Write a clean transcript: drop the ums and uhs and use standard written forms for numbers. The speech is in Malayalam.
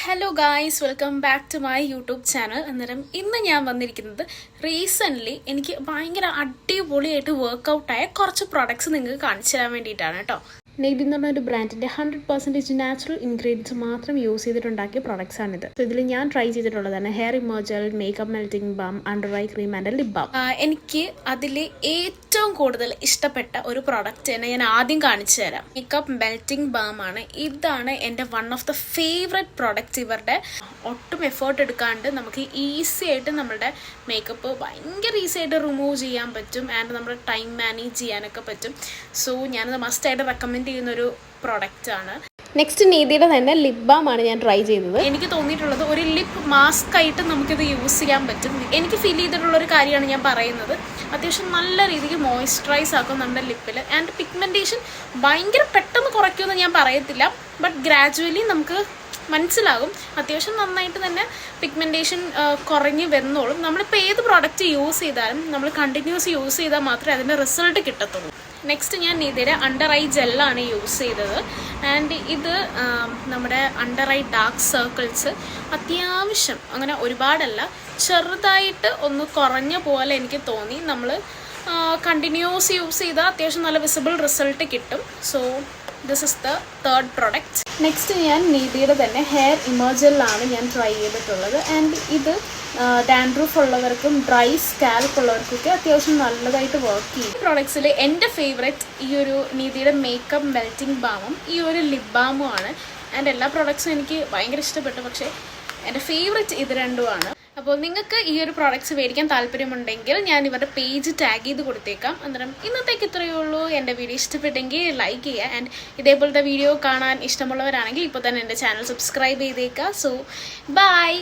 Hello guys, welcome back to my YouTube channel. അന്നേരം ഇന്ന് ഞാൻ വന്നിരിക്കുന്നത് റീസെൻ്റ്ലി എനിക്ക് ഭയങ്കര അടിപൊളിയായിട്ട് വർക്കൗട്ടായ കുറച്ച് പ്രൊഡക്ട്സ് നിങ്ങൾക്ക് കാണിച്ചു തരാൻ വേണ്ടിയിട്ടാണ് കേട്ടോ. നെയ്ബി എന്ന് പറഞ്ഞ ഒരു ബ്രാൻഡിൻ്റെ 100% നാച്ചുറൽ ഇൻഗ്രീഡിയൻസ് മാത്രം യൂസ് ചെയ്തിട്ടുണ്ടാക്കിയ പ്രൊഡക്ട്സ് ആണിത്. ഇതിൽ ഞാൻ ട്രൈ ചെയ്തിട്ടുള്ളതാണ് ഹെയർ ഇമർജൽ, makeup melting balm, under eye cream and lip balm. എനിക്ക് അതിൽ ഏറ്റവും കൂടുതൽ ഇഷ്ടപ്പെട്ട ഒരു പ്രൊഡക്റ്റ് തന്നെ ഞാൻ ആദ്യം കാണിച്ചു തരാം. മേക്കപ്പ് മെൽറ്റിംഗ് ബാം ആണ്. ഇതാണ് എൻ്റെ one of the favourite products. ഇവരുടെ ഒട്ടും എഫേർട്ട് എടുക്കാണ്ട് നമുക്ക് ഈസി ആയിട്ട് നമ്മുടെ മേക്കപ്പ് ഭയങ്കര ഈസി ആയിട്ട് റിമൂവ് ചെയ്യാൻ പറ്റും ആൻഡ് നമ്മുടെ ടൈം മാനേജ് ചെയ്യാനൊക്കെ പറ്റും. സോ ഞാനത് മസ്റ്റായിട്ട് റെക്കമെൻഡ് ചെയ്യുന്നൊരു പ്രൊഡക്റ്റ് ആണ്. നെക്സ്റ്റ് നീതിയുടെ തന്നെ ലിപ് ബാം ആണ് ഞാൻ ട്രൈ ചെയ്തത്. എനിക്ക് തോന്നിയിട്ടുള്ളത് ഒരു ലിപ് മാസ്ക് ആയിട്ട് നമുക്കിത് യൂസ് ചെയ്യാൻ പറ്റും. എനിക്ക് ഫീൽ ചെയ്തിട്ടുള്ളൊരു കാര്യമാണ് ഞാൻ പറയുന്നത്. അത്യാവശ്യം നല്ല രീതിക്ക് മോയ്സ്ചറൈസ് ആക്കും നമ്മുടെ ലിപ്പിൽ ആൻഡ് പിഗ്മെൻറ്റേഷൻ ഭയങ്കര പെട്ടെന്ന് കുറയ്ക്കുമെന്ന് ഞാൻ പറയത്തില്ല, ബട്ട് ഗ്രാജുവലി നമുക്ക് മനസ്സിലാകും. അത്യാവശ്യം നന്നായിട്ട് തന്നെ പിഗ്മെൻറ്റേഷൻ കുറഞ്ഞ് വന്നോളും. നമ്മളിപ്പോൾ ഏത് പ്രോഡക്റ്റ് യൂസ് ചെയ്താലും നമ്മൾ കണ്ടിന്യൂസ് യൂസ് ചെയ്താൽ മാത്രമേ അതിൻ്റെ റിസൾട്ട് കിട്ടത്തുള്ളൂ. നെക്സ്റ്റ് ഞാൻ ഇതിൻ്റെ അണ്ടർ ഐ ജെല്ലാണ് യൂസ് ചെയ്തത് ആൻഡ് ഇത് നമ്മുടെ അണ്ടർ ഐ ഡാർക്ക് സർക്കിൾസ് അത്യാവശ്യം അങ്ങനെ ഒരുപാടല്ല, ചെറുതായിട്ട് ഒന്ന് കുറഞ്ഞ പോലെ എനിക്ക് തോന്നി. നമ്മൾ കണ്ടിന്യൂസ് യൂസ് ചെയ്താൽ അത്യാവശ്യം നല്ല വിസിബിൾ റിസൾട്ട് കിട്ടും. So this is the third product. Next ഞാൻ നീതിയുടെ തന്നെ ഹെയർ ഇമർജലാണ് ഞാൻ ട്രൈ ചെയ്തിട്ടുള്ളത് ആൻഡ് ഇത് ഡാൻഡ്രൂഫ് ഉള്ളവർക്കും ഡ്രൈ സ്കാൽപ്പ് ഉള്ളവർക്കൊക്കെ അത്യാവശ്യം നല്ലതായിട്ട് വർക്ക് ചെയ്യും. ഈ പ്രോഡക്ട്സിൽ എൻ്റെ ഫേവറേറ്റ് ഈ ഒരു നീതിയുടെ മേക്കപ്പ് മെൽറ്റിംഗ് ബാമും ഈ ഒരു ലിപ് ബാമും ആണ്. ആൻഡ് എല്ലാ പ്രോഡക്ട്സും എനിക്ക് ഭയങ്കര ഇഷ്ടപ്പെട്ടു, പക്ഷേ എൻ്റെ ഫേവറേറ്റ് ഇത് രണ്ടുമാണ്. അപ്പോൾ നിങ്ങൾക്ക് ഈ ഒരു പ്രോഡക്ട്സ് മേടിക്കാൻ താല്പര്യമുണ്ടെങ്കിൽ ഞാൻ ഇവരുടെ പേജ് ടാഗ് ചെയ്ത് കൊടുത്തേക്കാം. അന്നേരം ഇന്നത്തേക്ക് ഇത്രയേ ഉള്ളൂ. എൻ്റെ വീഡിയോ ഇഷ്ടപ്പെട്ടെങ്കിൽ ലൈക്ക് ചെയ്യുക ആൻഡ് ഇതേപോലത്തെ വീഡിയോ കാണാൻ ഇഷ്ടമുള്ളവരാണെങ്കിൽ ഇപ്പോൾ തന്നെ എൻ്റെ ചാനൽ സബ്സ്ക്രൈബ് ചെയ്തേക്കുക. So by.